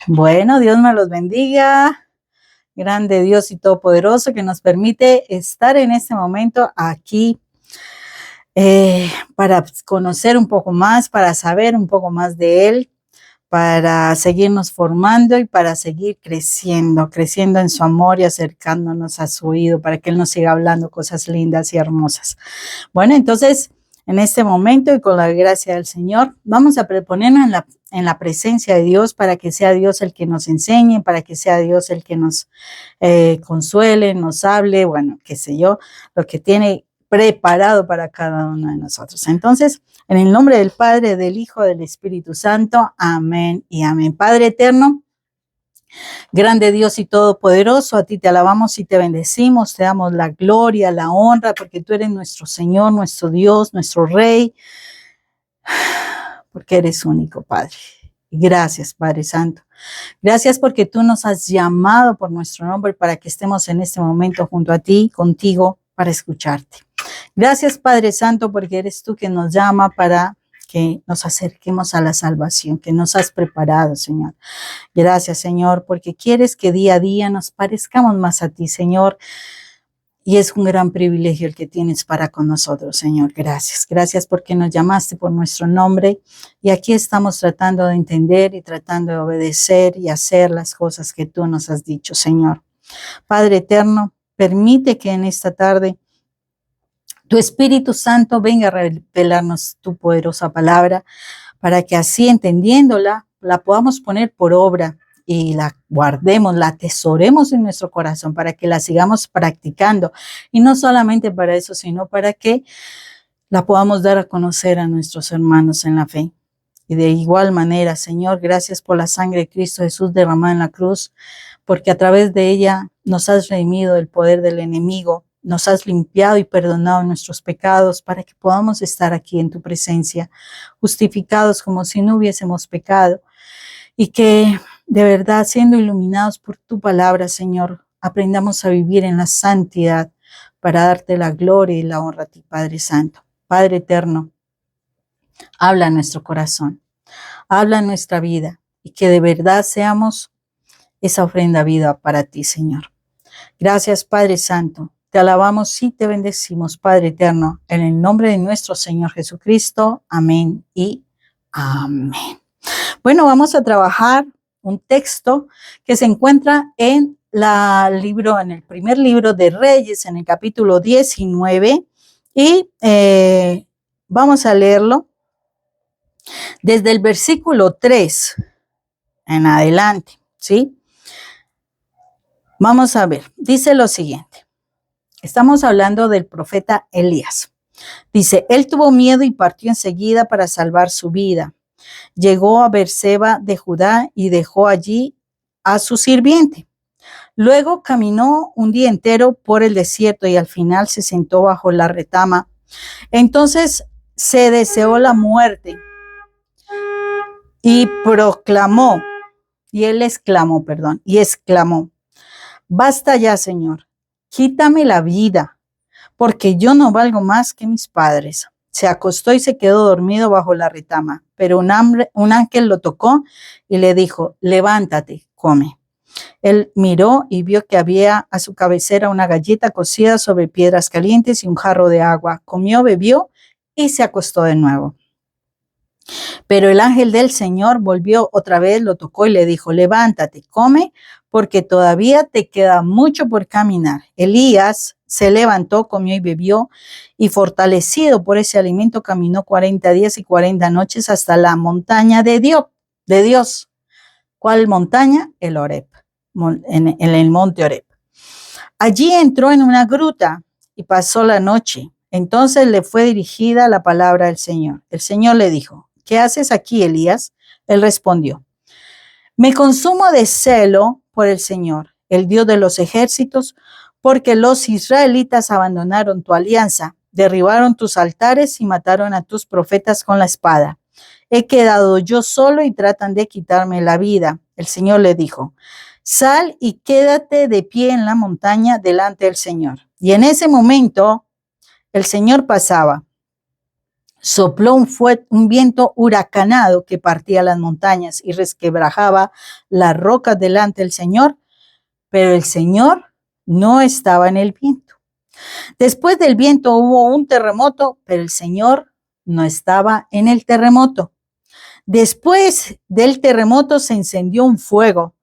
Bueno, Dios me los bendiga. Grande Dios y todopoderoso que nos permite estar en este momento aquí para conocer un poco más, para saber un poco más de Él, para seguirnos formando y para seguir creciendo en su amor y acercándonos a su oído para que Él nos siga hablando cosas lindas y hermosas. Bueno, entonces, en este momento y con la gracia del Señor, vamos a ponernos en la presencia de Dios para que sea Dios el que nos enseñe, para que sea Dios el que nos consuele, nos hable, bueno, qué sé yo, lo que tiene preparado para cada uno de nosotros. Entonces, en el nombre del Padre, del Hijo, del Espíritu Santo, amén y amén. Padre eterno, grande Dios y todopoderoso, a ti te alabamos y te bendecimos, te damos la gloria, la honra, porque tú eres nuestro Señor, nuestro Dios, nuestro Rey, porque eres único, Padre. Gracias, Padre Santo. Gracias porque tú nos has llamado por nuestro nombre para que estemos en este momento junto a ti, contigo, para escucharte. Gracias, Padre Santo, porque eres tú que nos llama para que nos acerquemos a la salvación que nos has preparado, Señor. Gracias, Señor, porque quieres que día a día nos parezcamos más a ti, Señor. Y es un gran privilegio el que tienes para con nosotros, Señor. Gracias. Gracias porque nos llamaste por nuestro nombre. Y aquí estamos tratando de entender y tratando de obedecer y hacer las cosas que tú nos has dicho, Señor. Padre eterno, permite que en esta tarde tu Espíritu Santo venga a revelarnos tu poderosa palabra para que así entendiéndola, la podamos poner por obra y la guardemos, la atesoremos en nuestro corazón para que la sigamos practicando. Y no solamente para eso, sino para que la podamos dar a conocer a nuestros hermanos en la fe. Y de igual manera, Señor, gracias por la sangre de Cristo Jesús derramada en la cruz, porque a través de ella nos has redimido del poder del enemigo, nos has limpiado y perdonado nuestros pecados para que podamos estar aquí en tu presencia, justificados como si no hubiésemos pecado, y que de verdad, siendo iluminados por tu palabra, Señor, aprendamos a vivir en la santidad para darte la gloria y la honra a ti, Padre Santo. Padre eterno, habla en nuestro corazón, habla en nuestra vida y que de verdad seamos esa ofrenda vida para ti, Señor. Gracias, Padre Santo. Te alabamos y te bendecimos, Padre eterno, en el nombre de nuestro Señor Jesucristo. Amén y amén. Bueno, vamos a trabajar un texto que se encuentra en el primer libro de Reyes, en el capítulo 19, y vamos a leerlo desde el versículo 3 en adelante, ¿sí? Vamos a ver, dice lo siguiente. Estamos hablando del profeta Elías. Dice, él tuvo miedo y partió enseguida para salvar su vida. Llegó a Beerseba de Judá y dejó allí a su sirviente. Luego caminó un día entero por el desierto y al final se sentó bajo la retama. Entonces se deseó la muerte y exclamó, basta ya, Señor, quítame la vida, porque yo no valgo más que mis padres. Se acostó y se quedó dormido bajo la retama, pero un ángel lo tocó y le dijo, levántate, come. Él miró y vio que había a su cabecera una galleta cocida sobre piedras calientes y un jarro de agua. Comió, bebió y se acostó de nuevo. Pero el ángel del Señor volvió otra vez, lo tocó y le dijo, levántate, come, porque todavía te queda mucho por caminar. Elías se levantó, comió y bebió, y fortalecido por ese alimento caminó 40 días y 40 noches hasta la montaña de Dios. ¿Cuál montaña? El Horeb, en el monte Horeb. Allí entró en una gruta y pasó la noche. Entonces le fue dirigida la palabra del Señor. El Señor le dijo, ¿qué haces aquí, Elías? Él respondió, me consumo de celo por el Señor, el Dios de los ejércitos, porque los israelitas abandonaron tu alianza, derribaron tus altares y mataron a tus profetas con la espada. He quedado yo solo y tratan de quitarme la vida. El Señor le dijo, sal y quédate de pie en la montaña delante del Señor. Y en ese momento el Señor pasaba. Sopló un viento huracanado que partía las montañas y resquebrajaba las rocas delante del Señor, pero el Señor no estaba en el viento. Después del viento hubo un terremoto, pero el Señor no estaba en el terremoto. Después del terremoto se encendió un fuego,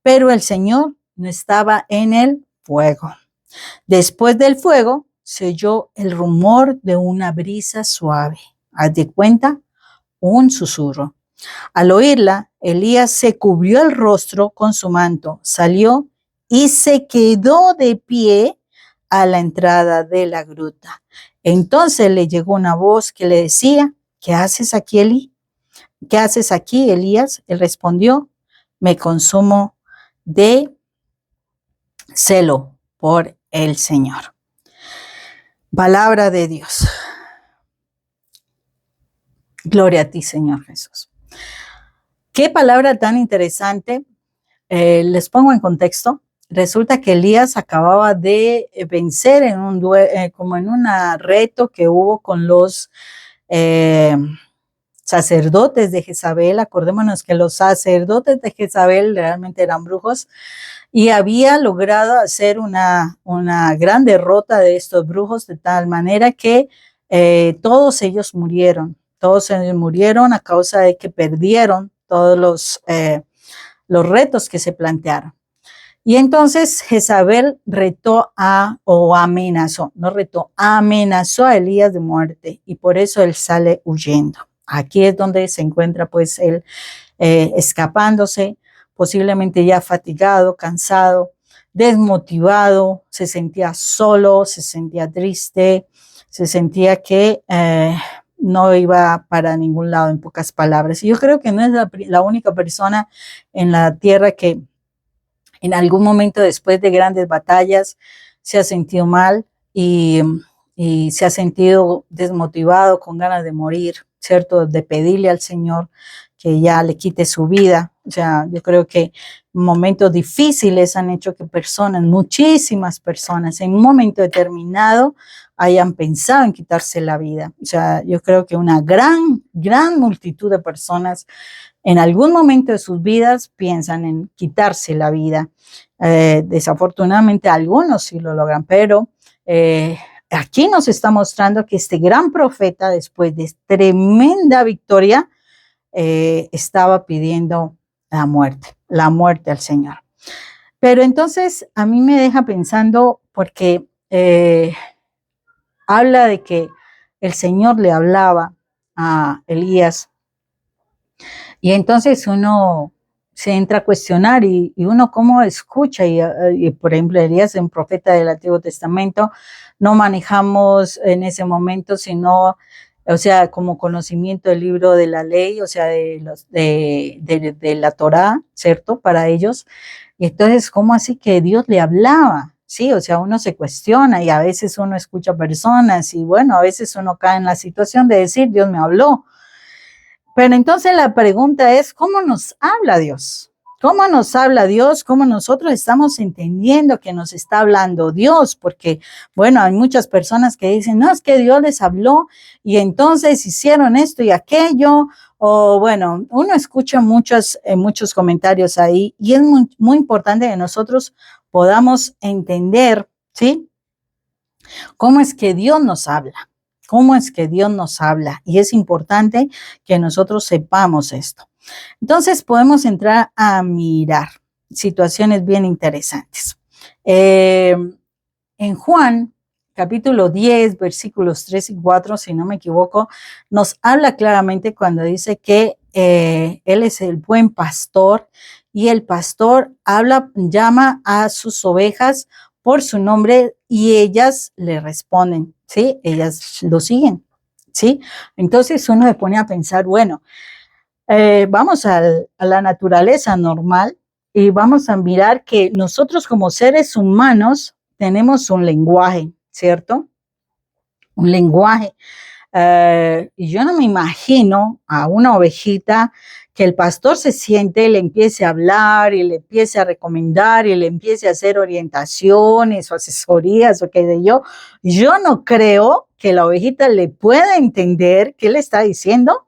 pero el Señor no estaba en el fuego. Después del fuego se oyó el rumor de una brisa suave. Haz de cuenta, un susurro. Al oírla, Elías se cubrió el rostro con su manto, salió y se quedó de pie a la entrada de la gruta. Entonces le llegó una voz que le decía, ¿qué haces aquí, Elí? ¿Qué haces aquí, Elías? Él respondió, me consumo de celo por el Señor. Palabra de Dios. Gloria a ti, Señor Jesús. Qué palabra tan interesante. Les pongo en contexto. Resulta que Elías acababa de vencer en como en un reto que hubo con los sacerdotes de Jezabel. Acordémonos que los sacerdotes de Jezabel realmente eran brujos y había logrado hacer una gran derrota de estos brujos de tal manera que todos ellos murieron. Todos ellos murieron a causa de que perdieron todos los retos que se plantearon. Y entonces Jezabel amenazó a Elías de muerte y por eso él sale huyendo. Aquí es donde se encuentra pues él escapándose, posiblemente ya fatigado, cansado, desmotivado, se sentía solo, se sentía triste, se sentía que no iba para ningún lado, en pocas palabras. Y yo creo que no es la única persona en la tierra que en algún momento después de grandes batallas se ha sentido mal y se ha sentido desmotivado, con ganas de morir, ¿cierto? De pedirle al Señor que ya le quite su vida. O sea, yo creo que momentos difíciles han hecho que muchísimas personas, en un momento determinado hayan pensado en quitarse la vida. O sea, yo creo que una gran multitud de personas en algún momento de sus vidas piensan en quitarse la vida. Desafortunadamente algunos sí lo logran, pero aquí nos está mostrando que este gran profeta, después de tremenda victoria, estaba pidiendo la muerte al Señor. Pero entonces a mí me deja pensando porque habla de que el Señor le hablaba a Elías y entonces uno se entra a cuestionar y uno cómo escucha y por ejemplo Elías, un profeta del Antiguo Testamento, no manejamos en ese momento sino, o sea, como conocimiento del libro de la ley, o sea, de la Torá, ¿cierto? Para ellos. Y entonces, ¿cómo así que Dios le hablaba? Sí, o sea, uno se cuestiona y a veces uno escucha personas y bueno, a veces uno cae en la situación de decir, Dios me habló. Pero entonces la pregunta es, ¿cómo nos habla Dios? ¿Cómo nos habla Dios? ¿Cómo nosotros estamos entendiendo que nos está hablando Dios? Porque, bueno, hay muchas personas que dicen, no, es que Dios les habló y entonces hicieron esto y aquello. O bueno, uno escucha muchos comentarios ahí y es muy importante que nosotros podamos entender, ¿sí? ¿Cómo es que Dios nos habla? ¿Cómo es que Dios nos habla? Y es importante que nosotros sepamos esto. Entonces podemos entrar a mirar situaciones bien interesantes. En Juan, capítulo 10, versículos 3 y 4, si no me equivoco, nos habla claramente cuando dice que Él es el buen pastor y el pastor llama a sus ovejas por su nombre y ellas le responden, ¿sí? Ellas lo siguen, ¿sí? Entonces uno se pone a pensar, bueno, vamos a la naturaleza normal y vamos a mirar que nosotros como seres humanos tenemos un lenguaje, ¿cierto? Un lenguaje. Y yo no me imagino a una ovejita que el pastor se siente y le empiece a hablar y le empiece a recomendar y le empiece a hacer orientaciones o asesorías o qué sé yo. Yo no creo que la ovejita le pueda entender qué le está diciendo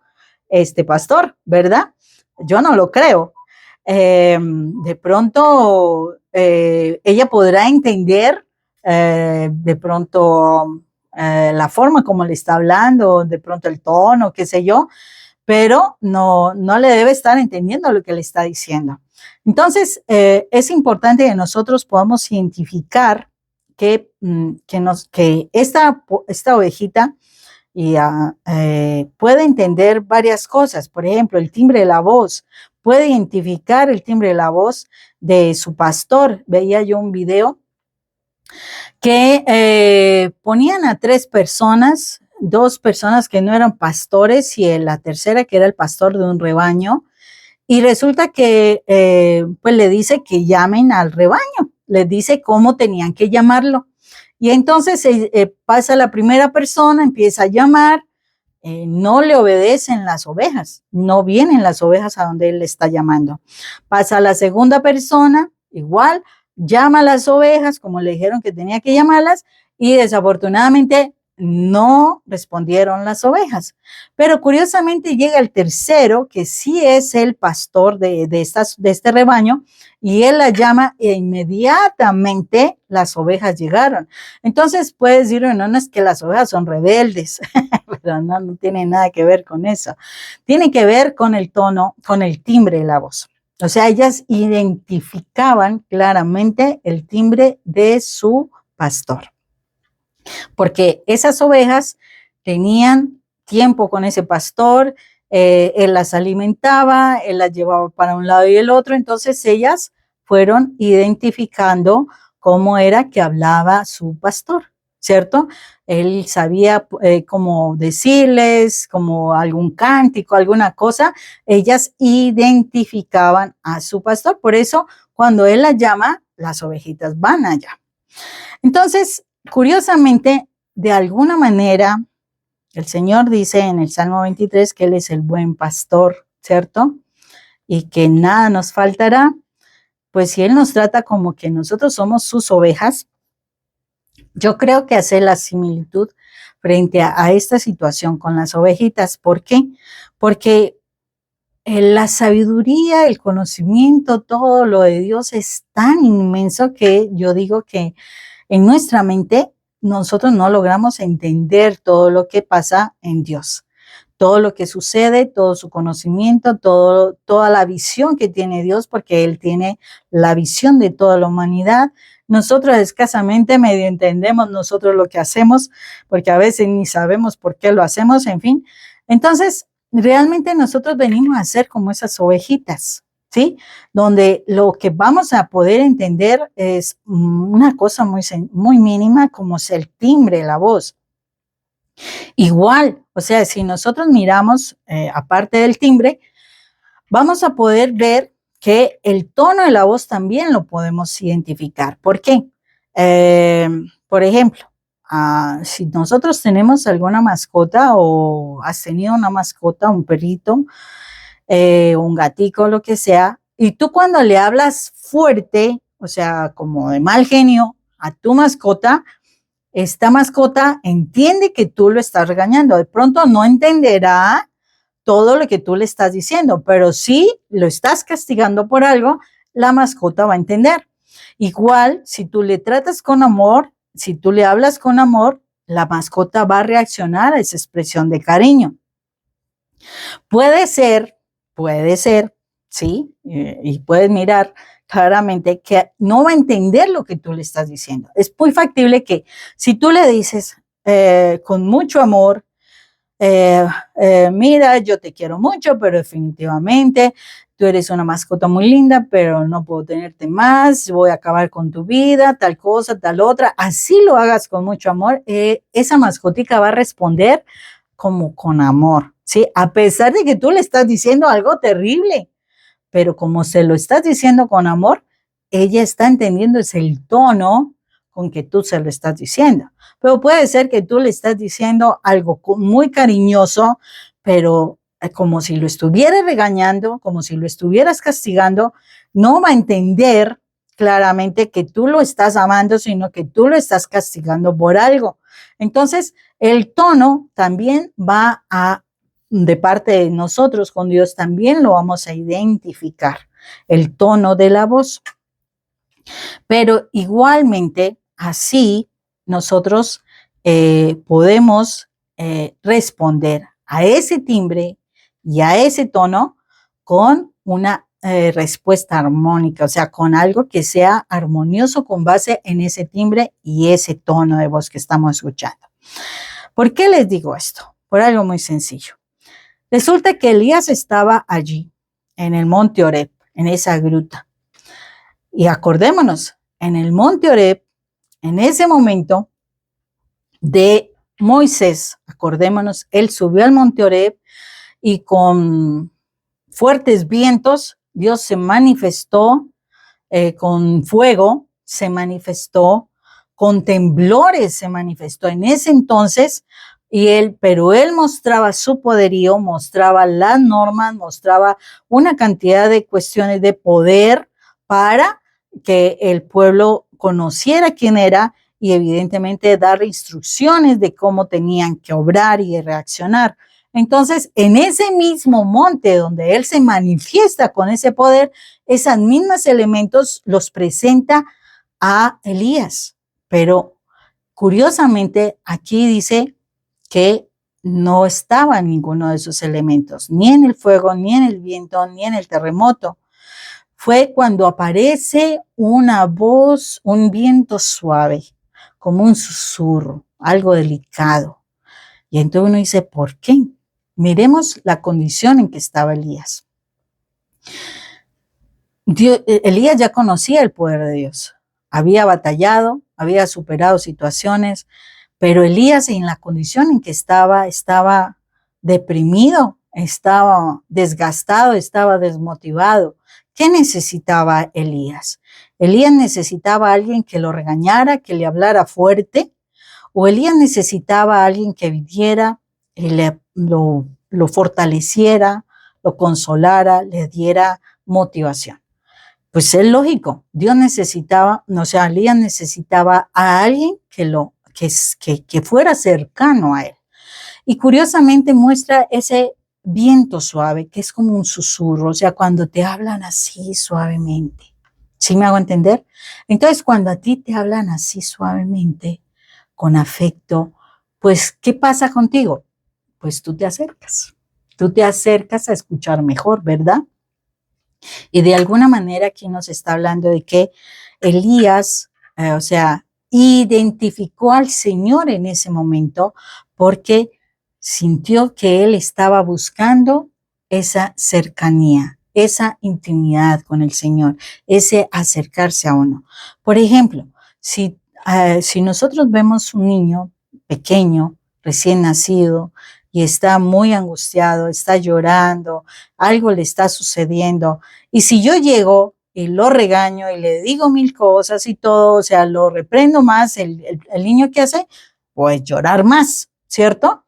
este pastor, ¿verdad? Yo no lo creo. De pronto ella podrá entender de pronto la forma como le está hablando, de pronto el tono, qué sé yo, pero no le debe estar entendiendo lo que le está diciendo. Entonces, es importante que nosotros podamos identificar que esta ovejita puede entender varias cosas. Por ejemplo, el timbre de la voz. Puede identificar el timbre de la voz de su pastor. Veía yo un video que ponían a 3 personas, 2 personas que no eran pastores y la tercera que era el pastor de un rebaño. Y resulta que pues le dice que llamen al rebaño, les dice cómo tenían que llamarlo. Y entonces pasa la primera persona, empieza a llamar, no le obedecen las ovejas, no vienen las ovejas a donde él le está llamando. Pasa la segunda persona, igual, llama a las ovejas como le dijeron que tenía que llamarlas y desafortunadamente no respondieron las ovejas. Pero curiosamente llega el tercero, que sí es el pastor de este rebaño, y él la llama e inmediatamente las ovejas llegaron. Entonces puedes decir, no es que las ovejas son rebeldes, pero no tiene nada que ver con eso. Tiene que ver con el tono, con el timbre de la voz. O sea, ellas identificaban claramente el timbre de su pastor. Porque esas ovejas tenían tiempo con ese pastor, él las alimentaba, él las llevaba para un lado y el otro, entonces ellas fueron identificando cómo era que hablaba su pastor, ¿cierto? Él sabía cómo decirles, como algún cántico, alguna cosa, ellas identificaban a su pastor, por eso cuando él las llama, las ovejitas van allá. Entonces, curiosamente, de alguna manera, el Señor dice en el Salmo 23 que Él es el buen pastor, ¿cierto? Y que nada nos faltará. Pues si Él nos trata como que nosotros somos sus ovejas, yo creo que hace la similitud frente a esta situación con las ovejitas. ¿Por qué? Porque la sabiduría, el conocimiento, todo lo de Dios es tan inmenso que yo digo que en nuestra mente nosotros no logramos entender todo lo que pasa en Dios, todo lo que sucede, todo su conocimiento, toda la visión que tiene Dios, porque Él tiene la visión de toda la humanidad. Nosotros escasamente medio entendemos nosotros lo que hacemos, porque a veces ni sabemos por qué lo hacemos, en fin. Entonces, realmente nosotros venimos a ser como esas ovejitas, ¿sí? Donde lo que vamos a poder entender es una cosa muy mínima, como es el timbre de la voz. Igual, o sea, si nosotros miramos, aparte del timbre, vamos a poder ver que el tono de la voz también lo podemos identificar. ¿Por qué? Por ejemplo, si nosotros tenemos alguna mascota o has tenido una mascota, un perrito, un gatico, lo que sea, y tú cuando le hablas fuerte, o sea, como de mal genio a tu mascota, esta mascota entiende que tú lo estás regañando. De pronto no entenderá todo lo que tú le estás diciendo, pero si lo estás castigando por algo, la mascota va a entender. Igual, si tú le tratas con amor, si tú le hablas con amor, la mascota va a reaccionar a esa expresión de cariño. Puede ser, ¿sí? Y puedes mirar claramente que no va a entender lo que tú le estás diciendo. Es muy factible que si tú le dices con mucho amor, mira, yo te quiero mucho, pero definitivamente tú eres una mascota muy linda, pero no puedo tenerte más, voy a acabar con tu vida, tal cosa, tal otra. Así lo hagas con mucho amor, esa mascotica va a responder como con amor, ¿sí? A pesar de que tú le estás diciendo algo terrible, pero como se lo estás diciendo con amor, ella está entendiendo es el tono con que tú se lo estás diciendo. Pero puede ser que tú le estás diciendo algo muy cariñoso, pero como si lo estuvieras regañando, como si lo estuvieras castigando, no va a entender claramente que tú lo estás amando, sino que tú lo estás castigando por algo. Entonces, el tono también va de parte de nosotros con Dios, también lo vamos a identificar, el tono de la voz. Pero igualmente, así nosotros podemos responder a ese timbre y a ese tono con una respuesta armónica, o sea, con algo que sea armonioso con base en ese timbre y ese tono de voz que estamos escuchando. ¿Por qué les digo esto? Por algo muy sencillo. Resulta que Elías estaba allí, en el monte Oreb, en esa gruta. Y acordémonos, en el monte Oreb, en ese momento de Moisés, acordémonos, él subió al monte Oreb y con fuertes vientos, Dios se manifestó con fuego, se manifestó con temblores, se manifestó en ese entonces, pero él mostraba su poderío, mostraba las normas, mostraba una cantidad de cuestiones de poder para que el pueblo conociera quién era y evidentemente dar instrucciones de cómo tenían que obrar y reaccionar. Entonces, en ese mismo monte donde él se manifiesta con ese poder, esos mismos elementos los presenta a Elías. Pero curiosamente, aquí dice que no estaba ninguno de esos elementos, ni en el fuego, ni en el viento, ni en el terremoto. Fue cuando aparece una voz, un viento suave, como un susurro, algo delicado. Y entonces uno dice, ¿por qué? Miremos la condición en que estaba Elías. Elías ya conocía el poder de Dios. Había batallado, había superado situaciones, pero Elías en la condición en que estaba deprimido, estaba desgastado, estaba desmotivado. ¿Qué necesitaba Elías? Elías necesitaba a alguien que lo regañara, que le hablara fuerte, o Elías necesitaba a alguien que viniera y lo fortaleciera, lo consolara, le diera motivación. Pues es lógico, Dios necesitaba, o sea, Elías necesitaba a alguien que fuera cercano a él. Y curiosamente muestra ese viento suave, que es como un susurro, o sea, cuando te hablan así suavemente. ¿Sí me hago entender? Entonces, cuando a ti te hablan así suavemente, con afecto, pues, ¿qué pasa contigo? Pues tú te acercas a escuchar mejor, ¿verdad? Y de alguna manera aquí nos está hablando de que Elías, o sea, identificó al Señor en ese momento porque sintió que él estaba buscando esa cercanía, esa intimidad con el Señor, ese acercarse a uno. Por ejemplo, si nosotros vemos un niño pequeño, recién nacido, y está muy angustiado, está llorando, algo le está sucediendo, y si yo llego y lo regaño y le digo mil cosas y todo, o sea, lo reprendo más, el niño ¿qué hace? Pues llorar más, ¿cierto?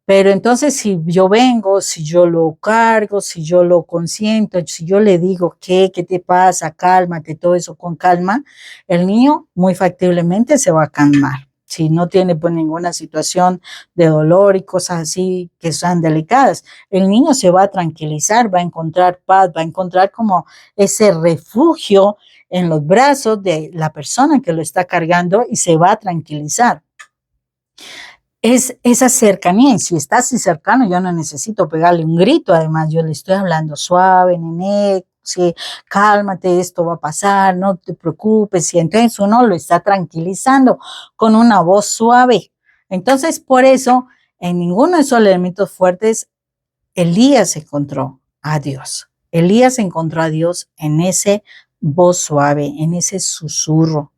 Pero entonces si yo vengo, si yo lo cargo, si yo lo consiento, si yo le digo ¿qué te pasa? Cálmate, todo eso con calma, el niño muy factiblemente se va a calmar. Si no tiene pues ninguna situación de dolor y cosas así que sean delicadas, el niño se va a tranquilizar, va a encontrar paz, va a encontrar como ese refugio en los brazos de la persona que lo está cargando y se va a tranquilizar. Es esa cercanía, y si está así cercano, yo no necesito pegarle un grito, además yo le estoy hablando suave, nene, sí, cálmate, esto va a pasar, no te preocupes, y entonces uno lo está tranquilizando con una voz suave. Entonces, por eso, en ninguno de esos elementos fuertes, Elías encontró a Dios. Elías encontró a Dios en ese voz suave, en ese susurro.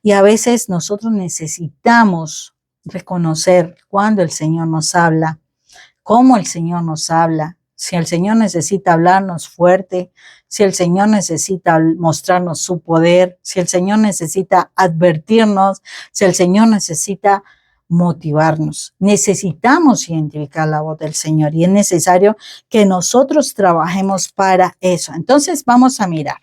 Y a veces nosotros necesitamos reconocer cuando el Señor nos habla, cómo el Señor nos habla, si el Señor necesita hablarnos fuerte, si el Señor necesita mostrarnos su poder, si el Señor necesita advertirnos, si el Señor necesita motivarnos. Necesitamos identificar la voz del Señor y es necesario que nosotros trabajemos para eso. Entonces vamos a mirar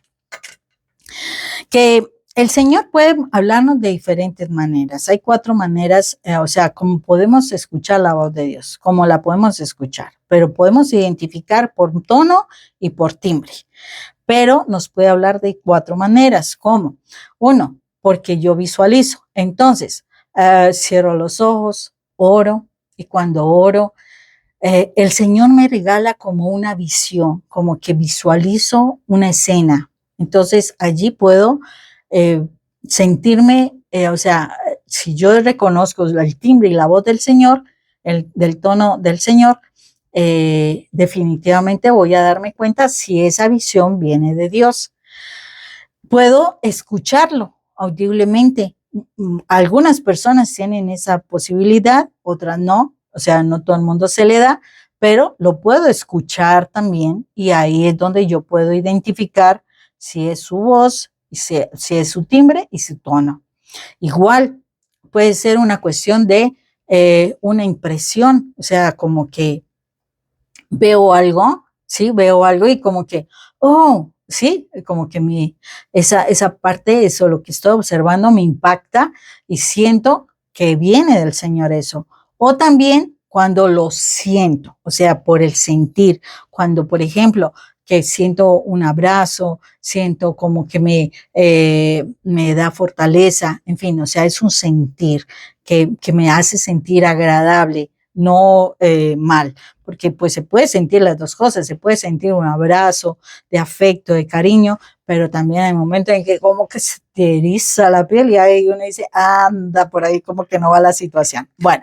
que El Señor puede hablarnos de diferentes maneras. Hay 4 maneras, o sea, como podemos escuchar la voz de Dios, como la podemos escuchar, pero podemos identificar por tono y por timbre. Pero nos puede hablar de 4 maneras. ¿Cómo? 1, porque yo visualizo. Entonces, cierro los ojos, oro, y cuando oro, el Señor me regala como una visión, como que visualizo una escena. Entonces, allí puedo sentirme, o sea, si yo reconozco el timbre y la voz del Señor, del tono del Señor, definitivamente voy a darme cuenta si esa visión viene de Dios. Puedo escucharlo audiblemente. Algunas personas tienen esa posibilidad, otras no, o sea, no todo el mundo se le da, pero lo puedo escuchar también y ahí es donde yo puedo identificar si es su voz, si es su timbre y su tono. Igual puede ser una cuestión de una impresión, o sea, como que veo algo, ¿sí? Veo algo y como que, oh, sí, como que esa parte, eso, lo que estoy observando me impacta y siento que viene del Señor eso. O también cuando lo siento, o sea, por el sentir, cuando, por ejemplo, que siento un abrazo, siento como que me da fortaleza, en fin, o sea, es un sentir que me hace sentir agradable, no mal, porque pues se puede sentir las dos cosas, se puede sentir un abrazo de afecto, de cariño, pero también hay momentos en que como que se te eriza la piel y ahí uno dice, anda, por ahí como que no va la situación. Bueno,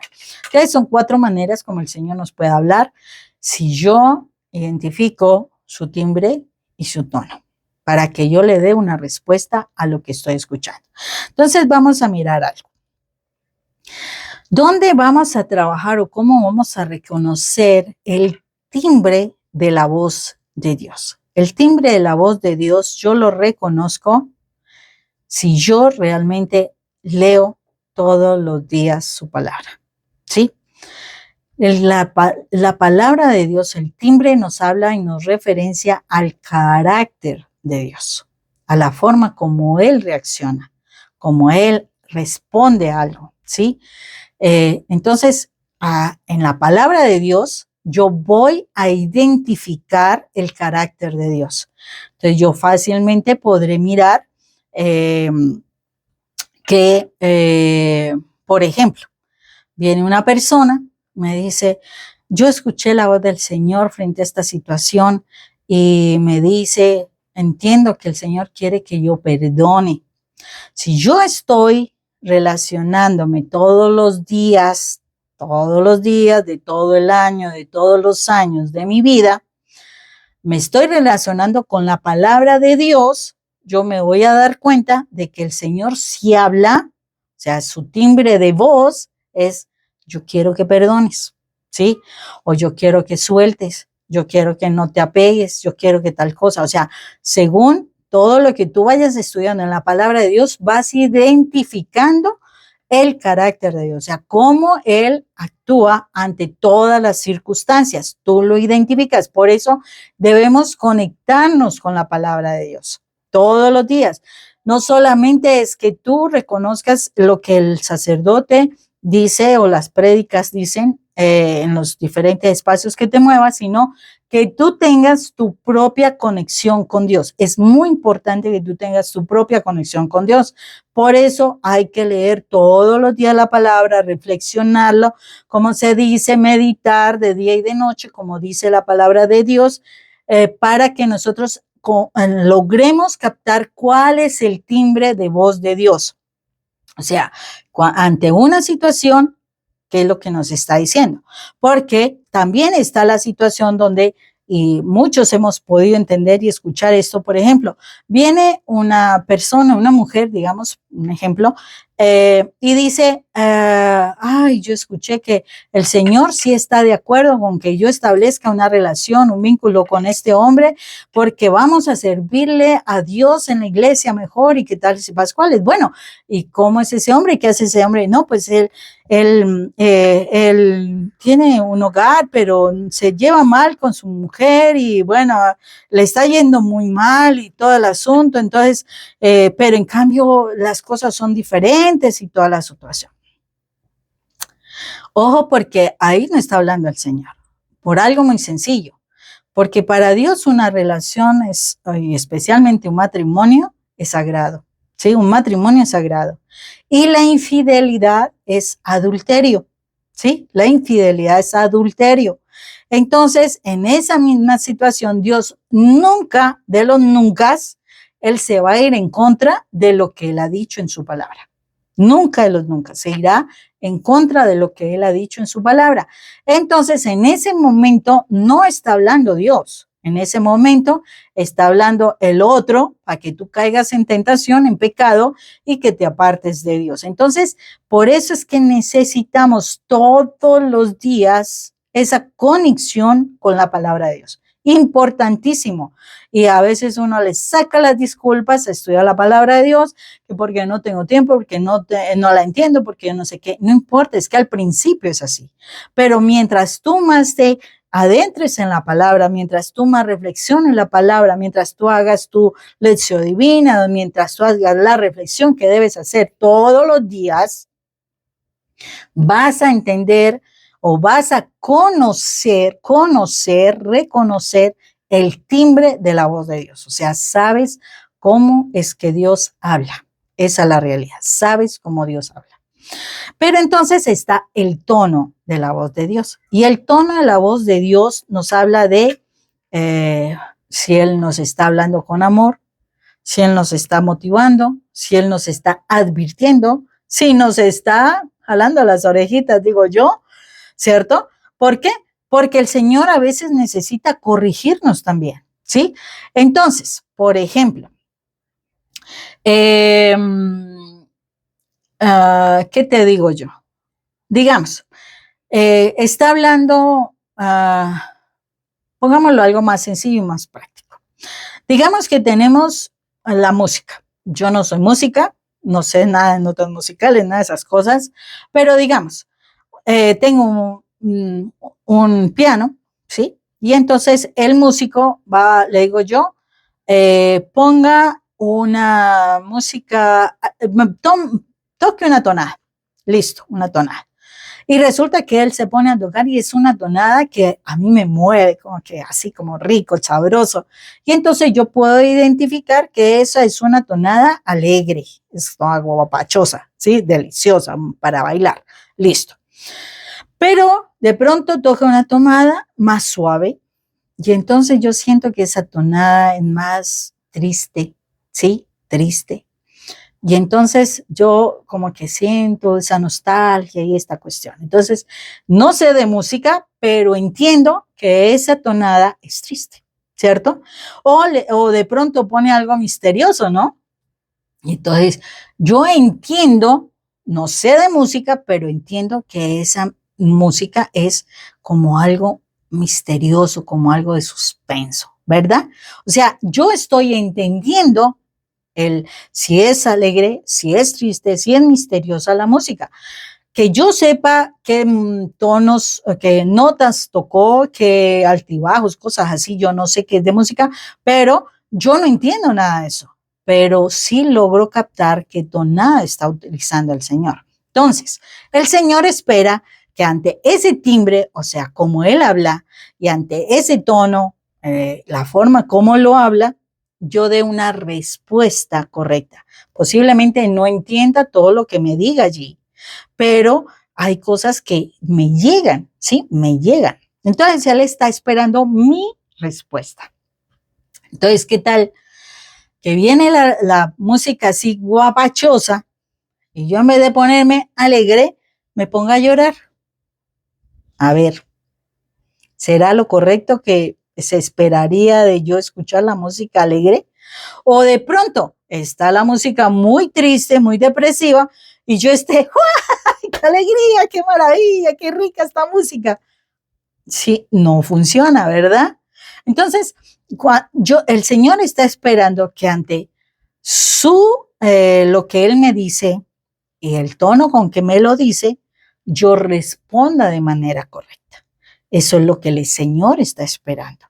que son 4 maneras como el Señor nos puede hablar si yo identifico su timbre y su tono, para que yo le dé una respuesta a lo que estoy escuchando. Entonces vamos a mirar algo. ¿Dónde vamos a trabajar o cómo vamos a reconocer el timbre de la voz de Dios? El timbre de la voz de Dios yo lo reconozco si yo realmente leo todos los días su palabra, ¿sí? La palabra de Dios, el timbre nos habla y nos referencia al carácter de Dios, a la forma como Él reacciona, como Él responde a algo, ¿sí? Entonces, en la palabra de Dios, yo voy a identificar el carácter de Dios. Entonces, yo fácilmente podré mirar por ejemplo, viene una persona, me dice, yo escuché la voz del Señor frente a esta situación y me dice, entiendo que el Señor quiere que yo perdone. Si yo estoy relacionándome todos los días, de todo el año, de todos los años de mi vida, me estoy relacionando con la palabra de Dios, yo me voy a dar cuenta de que el Señor sí habla, o sea, su timbre de voz es, yo quiero que perdones, ¿sí? O yo quiero que sueltes, yo quiero que no te apegues, yo quiero que tal cosa, o sea, según todo lo que tú vayas estudiando en la palabra de Dios, vas identificando el carácter de Dios, o sea, cómo Él actúa ante todas las circunstancias. Tú lo identificas. Por eso debemos conectarnos con la palabra de Dios todos los días. No solamente es que tú reconozcas lo que el sacerdote dice o las prédicas dicen en los diferentes espacios que te muevas, sino que tú tengas tu propia conexión con Dios. Es muy importante que tú tengas tu propia conexión con Dios. Por eso hay que leer todos los días la palabra, reflexionarlo, como se dice, meditar de día y de noche, como dice la palabra de Dios, para que nosotros logremos captar cuál es el timbre de voz de Dios. O sea, ante una situación, ¿qué es lo que nos está diciendo? Porque también está la situación donde, y muchos hemos podido entender y escuchar esto, por ejemplo, viene una persona, una mujer, digamos, un ejemplo, y dice, ay, yo escuché que el Señor sí está de acuerdo con que yo establezca una relación, un vínculo con este hombre, porque vamos a servirle a Dios en la iglesia mejor y qué tal si Pascuales. Bueno, ¿y cómo es ese hombre? ¿Qué hace ese hombre? No, pues él tiene un hogar, pero se lleva mal con su mujer y bueno, le está yendo muy mal y todo el asunto, entonces, pero en cambio las cosas son diferentes y toda la situación. Ojo, porque ahí no está hablando el Señor, por algo muy sencillo, porque para Dios una relación es, y especialmente un matrimonio, es sagrado, ¿sí? Un matrimonio es sagrado. Y la infidelidad es adulterio, ¿sí? La infidelidad es adulterio. Entonces, en esa misma situación, Dios nunca, de los nunca, Él se va a ir en contra de lo que Él ha dicho en su palabra. Nunca de los nunca, se irá en contra de lo que Él ha dicho en su palabra. Entonces, en ese momento no está hablando Dios. En ese momento está hablando el otro para que tú caigas en tentación, en pecado y que te apartes de Dios. Entonces, por eso es que necesitamos todos los días esa conexión con la palabra de Dios. Importantísimo. Y a veces uno le saca las disculpas a estudiar la palabra de Dios, que porque no tengo tiempo, porque no la entiendo, porque yo no sé qué. No importa, es que al principio es así. Pero mientras tú más te adentres en la palabra, mientras tú más reflexiones en la palabra, mientras tú hagas tu lección divina, mientras tú hagas la reflexión que debes hacer todos los días, vas a entender o vas a reconocer el timbre de la voz de Dios. O sea, sabes cómo es que Dios habla. Esa es la realidad. Sabes cómo Dios habla. Pero entonces está el tono de la voz de Dios. Y el tono de la voz de Dios nos habla de si Él nos está hablando con amor, si Él nos está motivando, si Él nos está advirtiendo, si nos está jalando las orejitas, digo yo, ¿cierto? ¿Por qué? Porque el Señor a veces necesita corregirnos también, ¿sí? Entonces, por ejemplo, ¿qué te digo yo? Digamos, está hablando, pongámoslo algo más sencillo y más práctico. Digamos que tenemos la música. Yo no soy música, no sé nada de notas musicales, nada de esas cosas, pero digamos, tengo un piano, ¿sí? Y entonces el músico va, le digo yo, ponga una música, toque una tonada, listo, una tonada. Y resulta que él se pone a tocar y es una tonada que a mí me mueve, como que así como rico, sabroso. Y entonces yo puedo identificar que esa es una tonada alegre, es algo guapachosa, ¿sí? Deliciosa para bailar. Listo. Pero de pronto toca una tonada más suave y entonces yo siento que esa tonada es más triste, ¿sí? Triste. Y entonces yo como que siento esa nostalgia y esta cuestión. Entonces, no sé de música, pero entiendo que esa tonada es triste, ¿cierto? O de pronto pone algo misterioso, ¿no? Y entonces, yo entiendo, no sé de música, pero entiendo que esa música es como algo misterioso, como algo de suspenso, ¿verdad? O sea, yo estoy entendiendo si es alegre, si es triste, si es misteriosa la música. Que yo sepa qué tonos, qué notas tocó, qué altibajos, cosas así, yo no sé qué es de música, pero yo no entiendo nada de eso. Pero sí logro captar qué tonada está utilizando el Señor. Entonces, el Señor espera que ante ese timbre, o sea, como Él habla, y ante ese tono, la forma como lo habla, yo dé una respuesta correcta. Posiblemente no entienda todo lo que me diga allí, pero hay cosas que me llegan, ¿sí? Me llegan. Entonces, él está esperando mi respuesta. Entonces, ¿qué tal? Que viene la música así guapachosa y yo en vez de ponerme alegre, me ponga a llorar. A ver, ¿será lo correcto que se esperaría de yo escuchar la música alegre? O de pronto está la música muy triste, muy depresiva, y yo esté, ¡ay, qué alegría, qué maravilla, qué rica esta música! Sí, no funciona, ¿verdad? Entonces, el Señor está esperando que ante lo que Él me dice y el tono con que me lo dice, yo responda de manera correcta. Eso es lo que el Señor está esperando.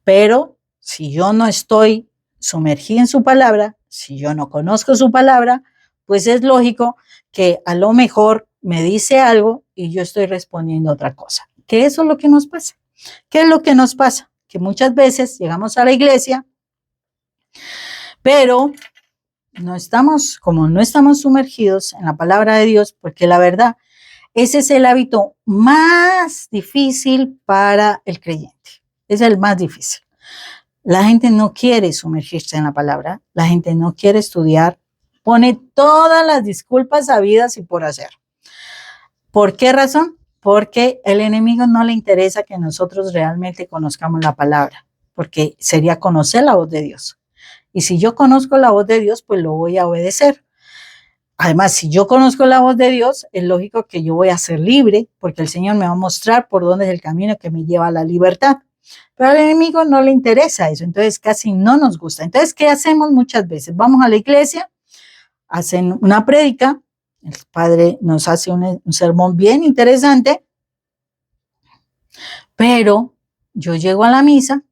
Pero si yo no estoy sumergida en su palabra, si yo no conozco su palabra, pues es lógico que a lo mejor me dice algo y yo estoy respondiendo otra cosa. Que eso es lo que nos pasa. ¿Qué es lo que nos pasa? Que muchas veces llegamos a la iglesia, pero como no estamos sumergidos en la palabra de Dios, porque la verdad, ese es el hábito más difícil para el creyente. Es el más difícil. La gente no quiere sumergirse en la palabra, la gente no quiere estudiar, pone todas las disculpas habidas y por hacer. ¿Por qué razón? Porque el enemigo no le interesa que nosotros realmente conozcamos la palabra, porque sería conocer la voz de Dios. Y si yo conozco la voz de Dios, pues lo voy a obedecer. Además, si yo conozco la voz de Dios, es lógico que yo voy a ser libre, porque el Señor me va a mostrar por dónde es el camino que me lleva a la libertad. Pero al enemigo no le interesa eso, entonces casi no nos gusta. Entonces, ¿qué hacemos muchas veces? Vamos a la iglesia, hacen una prédica, el padre nos hace un sermón bien interesante, pero yo llego a la misa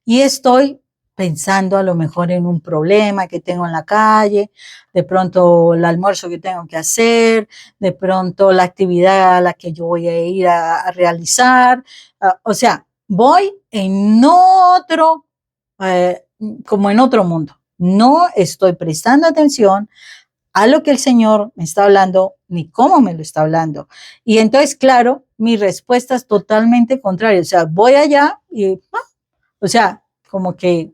y estoy pensando a lo mejor en un problema que tengo en la calle, de pronto el almuerzo que tengo que hacer, de pronto la actividad a la que yo voy a ir a realizar, o sea, voy en otro, como en otro mundo. No estoy prestando atención a lo que el Señor me está hablando, ni cómo me lo está hablando. Y entonces, claro, mi respuesta es totalmente contraria. O sea, voy allá y, o sea, como que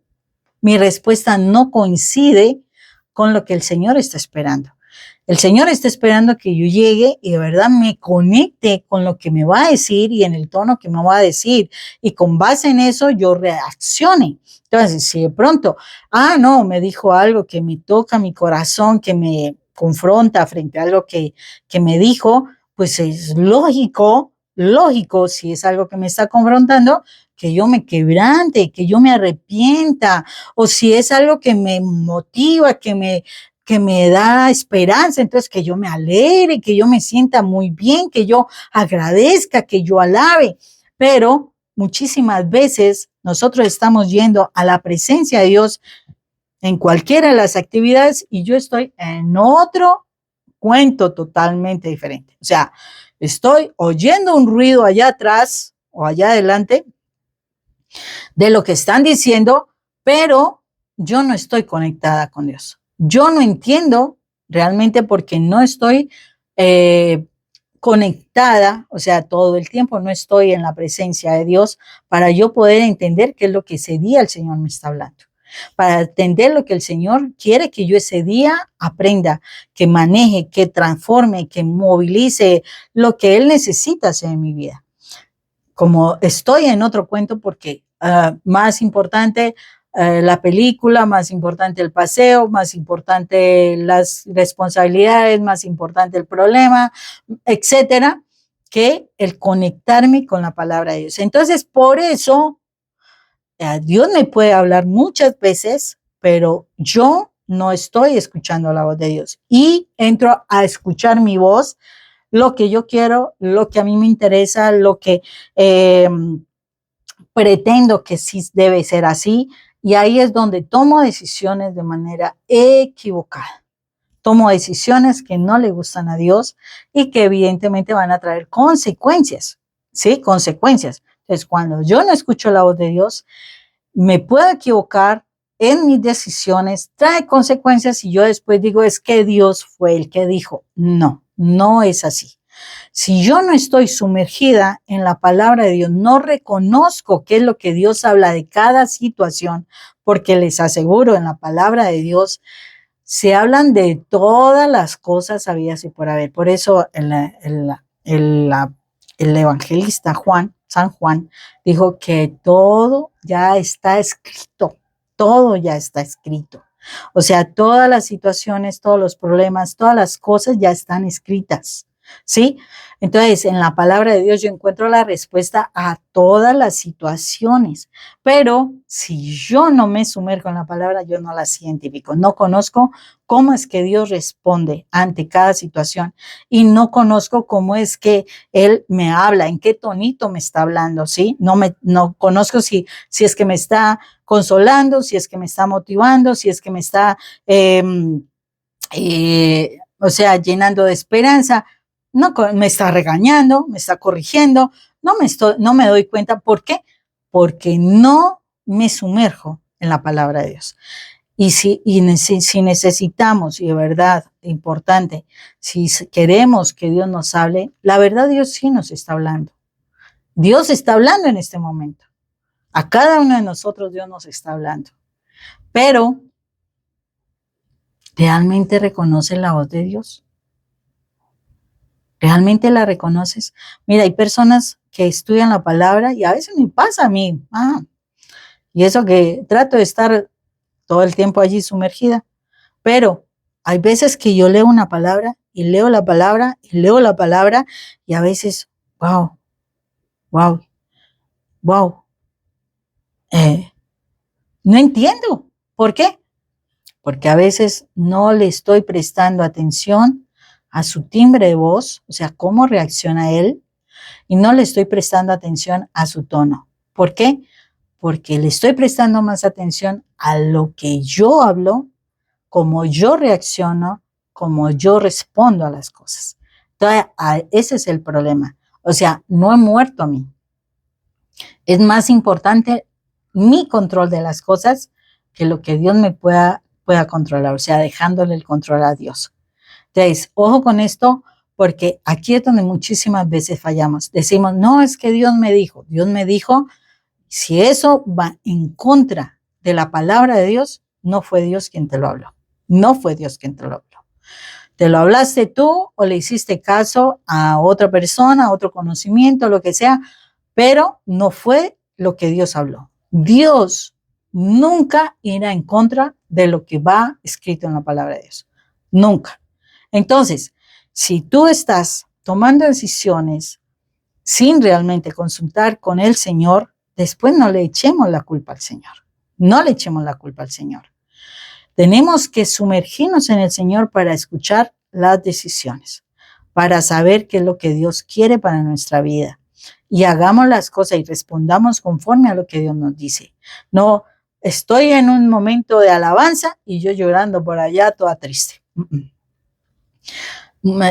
mi respuesta no coincide con lo que el Señor está esperando. El Señor está esperando que yo llegue y de verdad me conecte con lo que me va a decir y en el tono que me va a decir. Y con base en eso yo reaccione. Entonces, si de pronto, no, me dijo algo que me toca mi corazón, que me confronta frente a algo que me dijo, pues es lógico, si es algo que me está confrontando, que yo me quebrante, que yo me arrepienta, o si es algo que me motiva, que me da esperanza, entonces que yo me alegre, que yo me sienta muy bien, que yo agradezca, que yo alabe. Pero muchísimas veces nosotros estamos yendo a la presencia de Dios en cualquiera de las actividades y yo estoy en otro cuento totalmente diferente. O sea, estoy oyendo un ruido allá atrás o allá adelante de lo que están diciendo, pero yo no estoy conectada con Dios. Yo no entiendo realmente porque no estoy conectada, o sea, todo el tiempo no estoy en la presencia de Dios para yo poder entender qué es lo que ese día el Señor me está hablando. Para entender lo que el Señor quiere que yo ese día aprenda, que maneje, que transforme, que movilice lo que Él necesita hacer en mi vida. Como estoy en otro cuento porque más importante la película, más importante el paseo, más importante las responsabilidades, más importante el problema, etcétera, que el conectarme con la palabra de Dios. Entonces, por eso, Dios me puede hablar muchas veces, pero yo no estoy escuchando la voz de Dios y entro a escuchar mi voz, lo que yo quiero, lo que a mí me interesa, lo que pretendo que sí debe ser así, y ahí es donde tomo decisiones de manera equivocada. Tomo decisiones que no le gustan a Dios y que evidentemente van a traer consecuencias, ¿sí? Consecuencias. Entonces, cuando yo no escucho la voz de Dios, me puedo equivocar en mis decisiones, trae consecuencias y yo después digo, es que Dios fue el que dijo. No, no es así. Si yo no estoy sumergida en la palabra de Dios, no reconozco qué es lo que Dios habla de cada situación, porque les aseguro, en la palabra de Dios se hablan de todas las cosas habidas y por haber. Por eso el evangelista Juan San Juan, dijo que todo ya está escrito, todo ya está escrito. O sea, todas las situaciones, todos los problemas, todas las cosas ya están escritas, ¿sí? Entonces, en la palabra de Dios yo encuentro la respuesta a todas las situaciones, pero si yo no me sumerjo en la palabra, yo no las identifico, no conozco cómo es que Dios responde ante cada situación y no conozco cómo es que Él me habla, en qué tonito me está hablando, ¿sí? No conozco si es que me está consolando, si es que me está motivando, si es que me está, o sea, llenando de esperanza, no me está regañando, me está corrigiendo, no me doy cuenta. ¿Por qué? Porque no me sumerjo en la palabra de Dios. Y si necesitamos, y de verdad, importante, si queremos que Dios nos hable, la verdad Dios sí nos está hablando. Dios está hablando en este momento. A cada uno de nosotros Dios nos está hablando. Pero, ¿realmente reconoces la voz de Dios? ¿Realmente la reconoces? Mira, hay personas que estudian la palabra y a veces me pasa a mí. Y eso que trato de estar todo el tiempo allí sumergida. Pero hay veces que yo leo una palabra y leo la palabra y leo la palabra y a veces, wow. No entiendo. ¿Por qué? Porque a veces no le estoy prestando atención a su timbre de voz, o sea, cómo reacciona él, y no le estoy prestando atención a su tono. ¿Por qué? Porque le estoy prestando más atención a lo que yo hablo, cómo yo reacciono, cómo yo respondo a las cosas. Entonces, ese es el problema. O sea, no he muerto a mí. Es más importante mi control de las cosas que lo que Dios me pueda controlar, o sea, dejándole el control a Dios. Entonces, ojo con esto, porque aquí es donde muchísimas veces fallamos. Decimos, no, es que Dios me dijo. Si eso va en contra de la palabra de Dios, no fue Dios quien te lo habló. No fue Dios quien te lo habló. Te lo hablaste tú o le hiciste caso a otra persona, a otro conocimiento, lo que sea, pero no fue lo que Dios habló. Dios nunca irá en contra de lo que va escrito en la palabra de Dios. Nunca. Entonces, si tú estás tomando decisiones sin realmente consultar con el Señor, después no le echemos la culpa al Señor. No le echemos la culpa al Señor. Tenemos que sumergirnos en el Señor para escuchar las decisiones, para saber qué es lo que Dios quiere para nuestra vida. Y hagamos las cosas y respondamos conforme a lo que Dios nos dice. No estoy en un momento de alabanza y yo llorando por allá toda triste.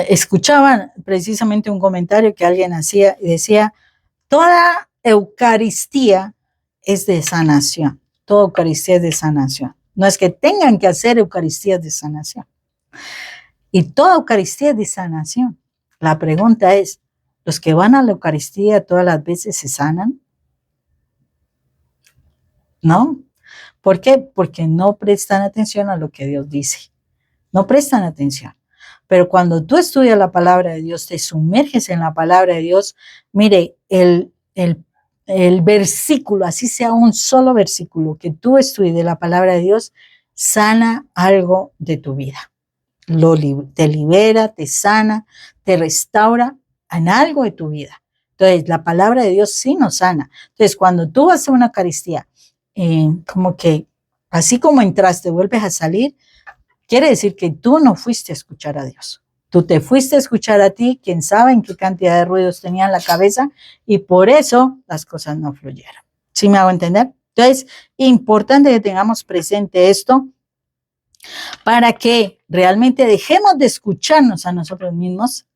Escuchaban precisamente un comentario que alguien hacía y decía, toda Eucaristía es de sanación. Toda Eucaristía es de sanación. No es que tengan que hacer Eucaristías de sanación. Y toda Eucaristía es de sanación. La pregunta es, ¿los que van a la Eucaristía todas las veces se sanan? ¿No? ¿Por qué? Porque no prestan atención a lo que Dios dice. No prestan atención. Pero cuando tú estudias la palabra de Dios, te sumerges en la palabra de Dios, mire, el versículo, así sea un solo versículo que tú estudies de la palabra de Dios, sana algo de tu vida. Te libera, te sana, te restaura en algo de tu vida. Entonces, la palabra de Dios sí nos sana. Entonces, cuando tú vas a una Eucaristía, como que así como entraste, vuelves a salir, quiere decir que tú no fuiste a escuchar a Dios. Tú te fuiste a escuchar a ti, quién sabe en qué cantidad de ruidos tenía en la cabeza, y por eso las cosas no fluyeron. ¿Sí me hago entender? Entonces, importante que tengamos presente esto para que realmente dejemos de escucharnos a nosotros mismos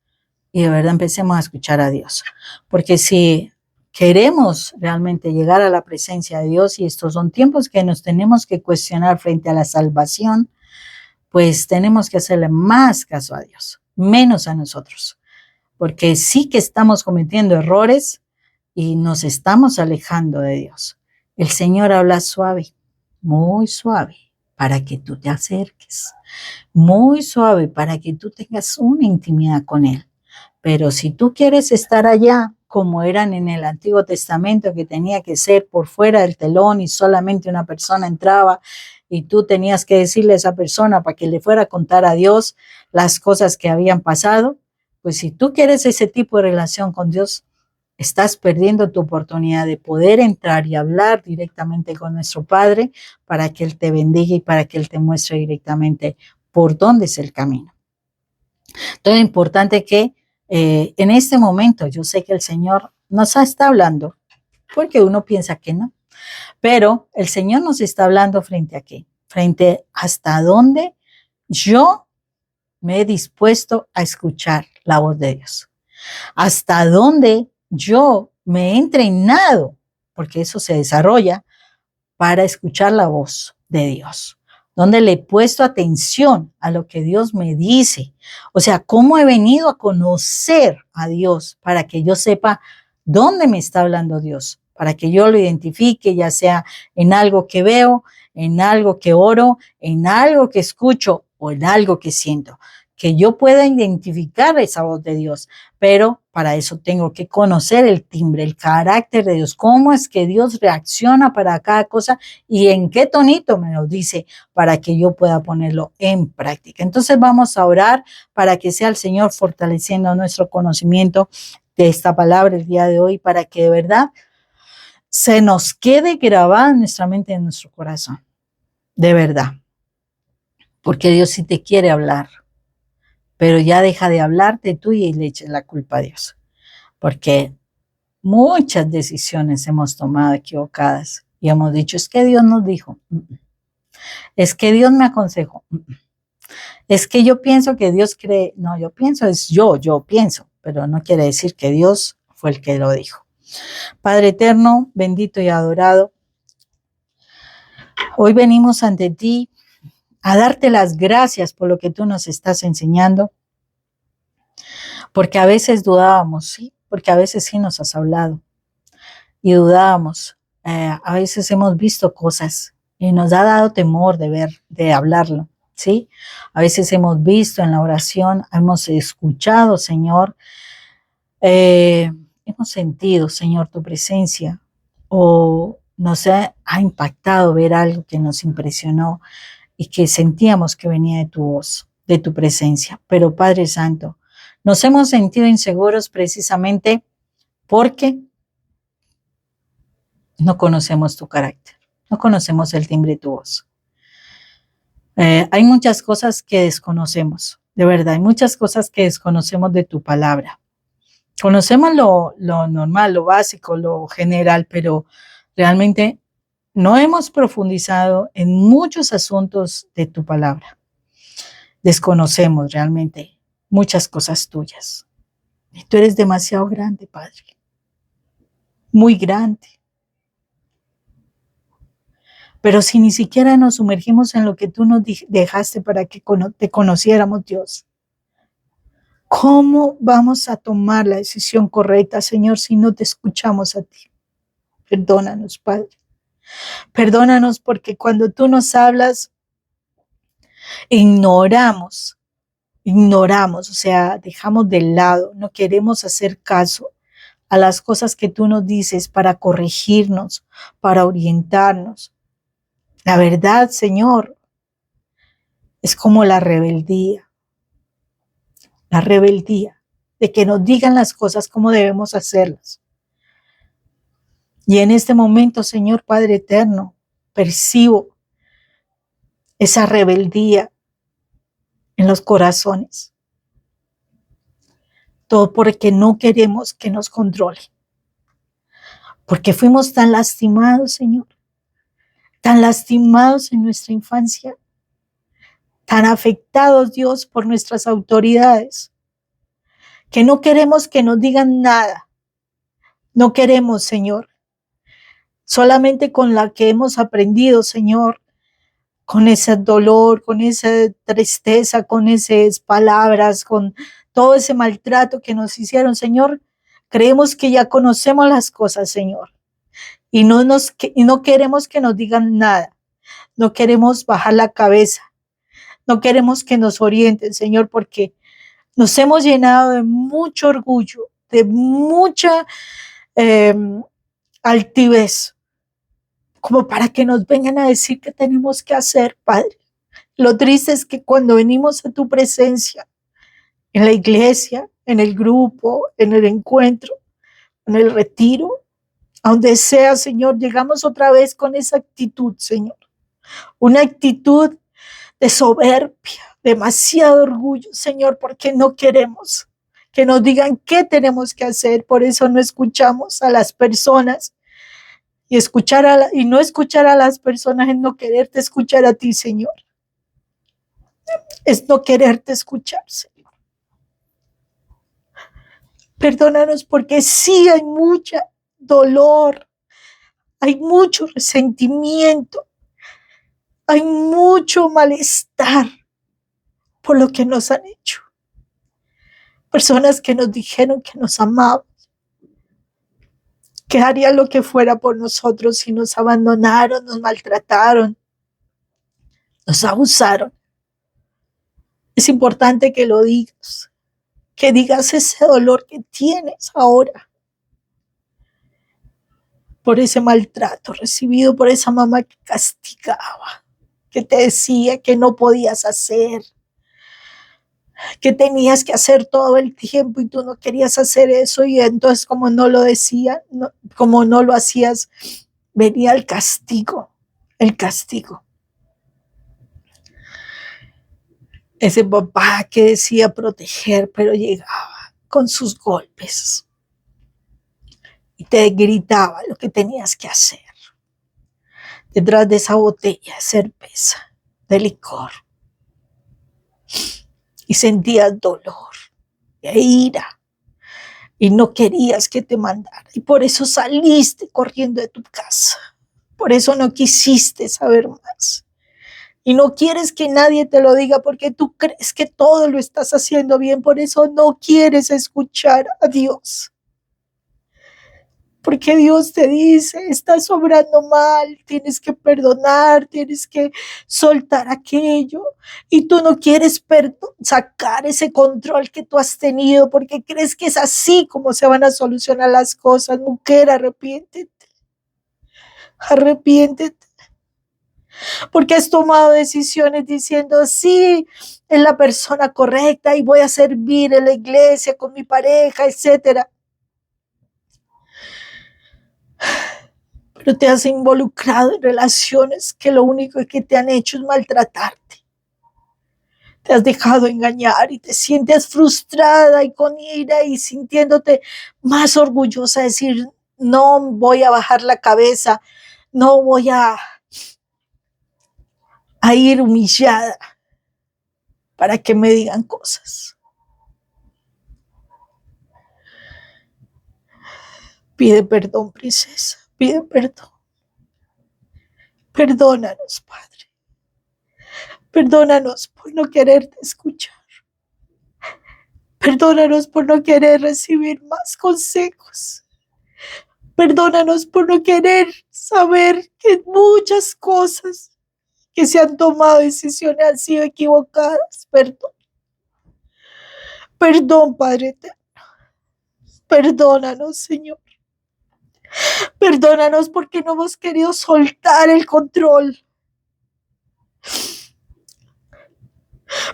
y de verdad empecemos a escuchar a Dios. Porque si queremos realmente llegar a la presencia de Dios, y estos son tiempos que nos tenemos que cuestionar frente a la salvación, pues tenemos que hacerle más caso a Dios, menos a nosotros, porque sí que estamos cometiendo errores y nos estamos alejando de Dios. El Señor habla suave, muy suave, para que tú te acerques, muy suave, para que tú tengas una intimidad con Él. Pero si tú quieres estar allá como eran en el Antiguo Testamento, que tenía que ser por fuera del telón y solamente una persona entraba y tú tenías que decirle a esa persona para que le fuera a contar a Dios las cosas que habían pasado. Pues si tú quieres ese tipo de relación con Dios, estás perdiendo tu oportunidad de poder entrar y hablar directamente con nuestro Padre para que Él te bendiga y para que Él te muestre directamente por dónde es el camino. Entonces es importante que en este momento, yo sé que el Señor nos está hablando, porque uno piensa que no, pero el Señor nos está hablando frente a qué, frente hasta dónde yo me he dispuesto a escuchar la voz de Dios, hasta dónde yo me he entrenado, porque eso se desarrolla para escuchar la voz de Dios, donde le he puesto atención a lo que Dios me dice. O sea, cómo he venido a conocer a Dios para que yo sepa dónde me está hablando Dios, para que yo lo identifique, ya sea en algo que veo, en algo que oro, en algo que escucho o en algo que siento, que yo pueda identificar esa voz de Dios, pero para eso tengo que conocer el timbre, el carácter de Dios, cómo es que Dios reacciona para cada cosa y en qué tonito me lo dice para que yo pueda ponerlo en práctica. Entonces vamos a orar para que sea el Señor fortaleciendo nuestro conocimiento de esta palabra el día de hoy, para que de verdad se nos quede grabada en nuestra mente y en nuestro corazón, de verdad, porque Dios sí te quiere hablar, pero ya deja de hablarte tú y le eches la culpa a Dios, porque muchas decisiones hemos tomado equivocadas y hemos dicho, es que Dios nos dijo, es que Dios me aconsejó, es que yo pienso que Dios cree, no, yo pienso, es yo pienso, pero no quiere decir que Dios fue el que lo dijo. Padre eterno, bendito y adorado, hoy venimos ante ti a darte las gracias por lo que tú nos estás enseñando, porque a veces dudábamos, sí, porque a veces sí nos has hablado y dudábamos, a veces hemos visto cosas y nos ha dado temor de ver, de hablarlo, ¿sí? A veces hemos visto en la oración, hemos escuchado, Señor, hemos sentido, Señor, tu presencia o nos ha impactado ver algo que nos impresionó y que sentíamos que venía de tu voz, de tu presencia. Pero Padre Santo, nos hemos sentido inseguros precisamente porque no conocemos tu carácter, no conocemos el timbre de tu voz. Hay muchas cosas que desconocemos, de verdad, hay muchas cosas que desconocemos de tu palabra. Conocemos lo normal, lo básico, lo general, pero realmente no hemos profundizado en muchos asuntos de tu palabra. Desconocemos realmente muchas cosas tuyas. Y tú eres demasiado grande, Padre. Muy grande. Pero si ni siquiera nos sumergimos en lo que tú nos dejaste para que te conociéramos, Dios, ¿cómo vamos a tomar la decisión correcta, Señor, si no te escuchamos a ti? Perdónanos, Padre. Perdónanos porque cuando tú nos hablas, ignoramos, o sea, dejamos de lado, no queremos hacer caso a las cosas que tú nos dices para corregirnos, para orientarnos. La verdad, Señor, es como la rebeldía de que nos digan las cosas como debemos hacerlas. Y en este momento, Señor Padre eterno, percibo esa rebeldía en los corazones. Todo porque no queremos que nos controle. Porque fuimos tan lastimados, Señor. Tan lastimados en nuestra infancia. Tan afectados, Dios, por nuestras autoridades. Que no queremos que nos digan nada. No queremos, Señor. Solamente con la que hemos aprendido, Señor. Con ese dolor, con esa tristeza, con esas palabras, con todo ese maltrato que nos hicieron, Señor, creemos que ya conocemos las cosas, Señor, y no queremos que nos digan nada, no queremos bajar la cabeza, no queremos que nos orienten, Señor, porque nos hemos llenado de mucho orgullo, de mucha altivez, como para que nos vengan a decir qué tenemos que hacer, Padre. Lo triste es que cuando venimos a tu presencia, en la iglesia, en el grupo, en el encuentro, en el retiro, a donde sea, Señor, llegamos otra vez con esa actitud, Señor. Una actitud de soberbia, demasiado orgullo, Señor, porque no queremos que nos digan qué tenemos que hacer. Por eso no escuchamos a las personas. Y no escuchar a las personas es no quererte escuchar a ti, Señor. Es no quererte escuchar, Señor. Perdónanos porque sí hay mucho dolor, hay mucho resentimiento, hay mucho malestar por lo que nos han hecho. Personas que nos dijeron que nos amaban, que harían lo que fuera por nosotros y nos abandonaron, nos maltrataron, nos abusaron. Es importante que lo digas, que digas ese dolor que tienes ahora por ese maltrato recibido por esa mamá que castigaba, que te decía que no podías hacer, que tenías que hacer todo el tiempo y tú no querías hacer eso, y entonces como no lo decía, como no lo hacías, venía el castigo, el castigo. Ese papá que decía proteger, pero llegaba con sus golpes y te gritaba lo que tenías que hacer. Detrás de esa botella de cerveza, de licor, y sentías dolor e ira y no querías que te mandara, y por eso saliste corriendo de tu casa, por eso no quisiste saber más y no quieres que nadie te lo diga porque tú crees que todo lo estás haciendo bien, por eso no quieres escuchar a Dios. Porque Dios te dice, estás obrando mal, tienes que perdonar, tienes que soltar aquello. Y tú no quieres sacar ese control que tú has tenido porque crees que es así como se van a solucionar las cosas. Mujer, arrepiéntete. Arrepiéntete. Porque has tomado decisiones diciendo, sí, es la persona correcta y voy a servir en la iglesia con mi pareja, etcétera. Pero te has involucrado en relaciones que lo único que te han hecho es maltratarte. Te has dejado engañar y te sientes frustrada y con ira y sintiéndote más orgullosa de decir, no voy a bajar la cabeza, no voy a ir humillada para que me digan cosas. Pide perdón, princesa, pide perdón. Perdónanos, Padre. Perdónanos por no quererte escuchar. Perdónanos por no querer recibir más consejos. Perdónanos por no querer saber que muchas cosas que se han tomado decisiones han sido equivocadas. Perdón. Perdón, Padre eterno. Perdónanos, Señor. Perdónanos porque no hemos querido soltar el control.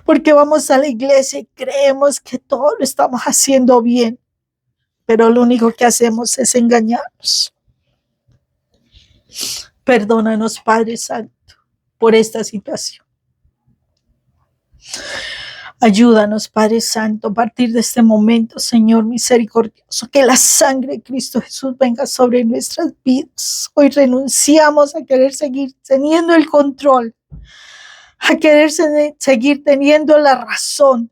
Porque vamos a la iglesia y creemos que todo lo estamos haciendo bien, pero lo único que hacemos es engañarnos. Perdónanos, Padre Santo, por esta situación. Ayúdanos, Padre Santo, a partir de este momento, Señor misericordioso, que la sangre de Cristo Jesús venga sobre nuestras vidas. Hoy renunciamos a querer seguir teniendo el control, a querer seguir teniendo la razón,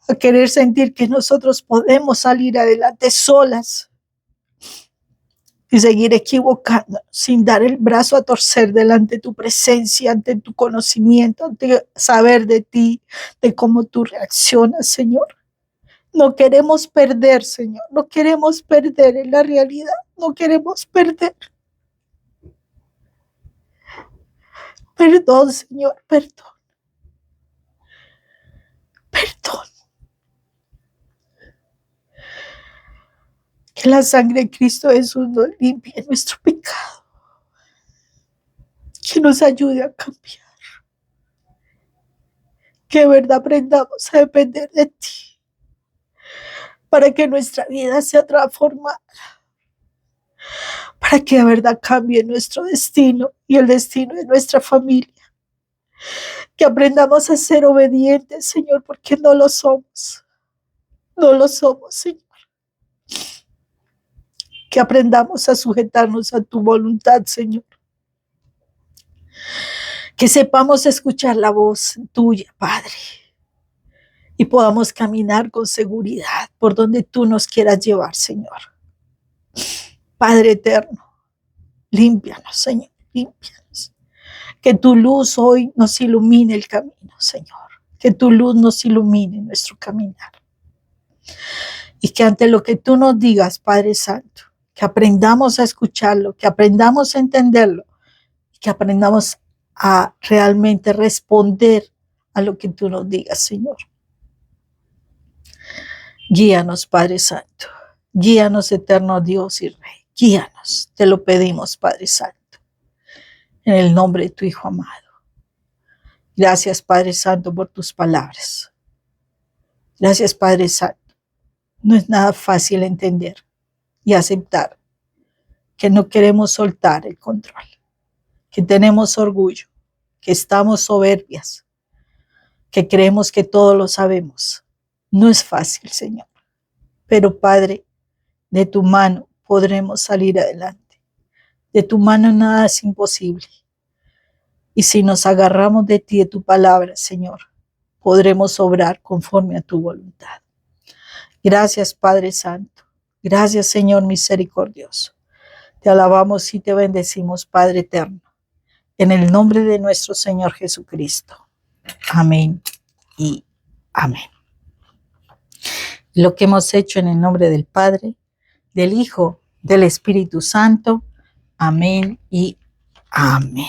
a querer sentir que nosotros podemos salir adelante solas y seguir equivocándonos sin dar el brazo a torcer delante de tu presencia, ante tu conocimiento, ante saber de ti, de cómo tú reaccionas, Señor. No queremos perder, Señor, no queremos perder en la realidad, no queremos perder. Perdón, Señor, perdón. Perdón. Que la sangre de Cristo Jesús nos limpie nuestro pecado. Que nos ayude a cambiar. Que de verdad aprendamos a depender de ti. Para que nuestra vida sea transformada. Para que de verdad cambie nuestro destino y el destino de nuestra familia. Que aprendamos a ser obedientes, Señor, porque no lo somos. No lo somos, Señor. Que aprendamos a sujetarnos a tu voluntad, Señor. Que sepamos escuchar la voz tuya, Padre. Y podamos caminar con seguridad por donde tú nos quieras llevar, Señor. Padre eterno, límpianos, Señor, límpianos. Que tu luz hoy nos ilumine el camino, Señor. Que tu luz nos ilumine nuestro caminar. Y que ante lo que tú nos digas, Padre Santo, que aprendamos a escucharlo, que aprendamos a entenderlo, y que aprendamos a realmente responder a lo que tú nos digas, Señor. Guíanos, Padre Santo. Guíanos, eterno Dios y Rey. Guíanos, te lo pedimos, Padre Santo. En el nombre de tu Hijo amado. Gracias, Padre Santo, por tus palabras. Gracias, Padre Santo. No es nada fácil entender y aceptar que no queremos soltar el control, que tenemos orgullo, que estamos soberbias, que creemos que todo lo sabemos. No es fácil, Señor, pero Padre, de tu mano podremos salir adelante. De tu mano nada es imposible. Y si nos agarramos de ti, de tu palabra, Señor, podremos obrar conforme a tu voluntad. Gracias, Padre Santo. Gracias, Señor misericordioso. Te alabamos y te bendecimos, Padre eterno. En el nombre de nuestro Señor Jesucristo. Amén y amén. Lo que hemos hecho en el nombre del Padre, del Hijo, del Espíritu Santo. Amén y amén.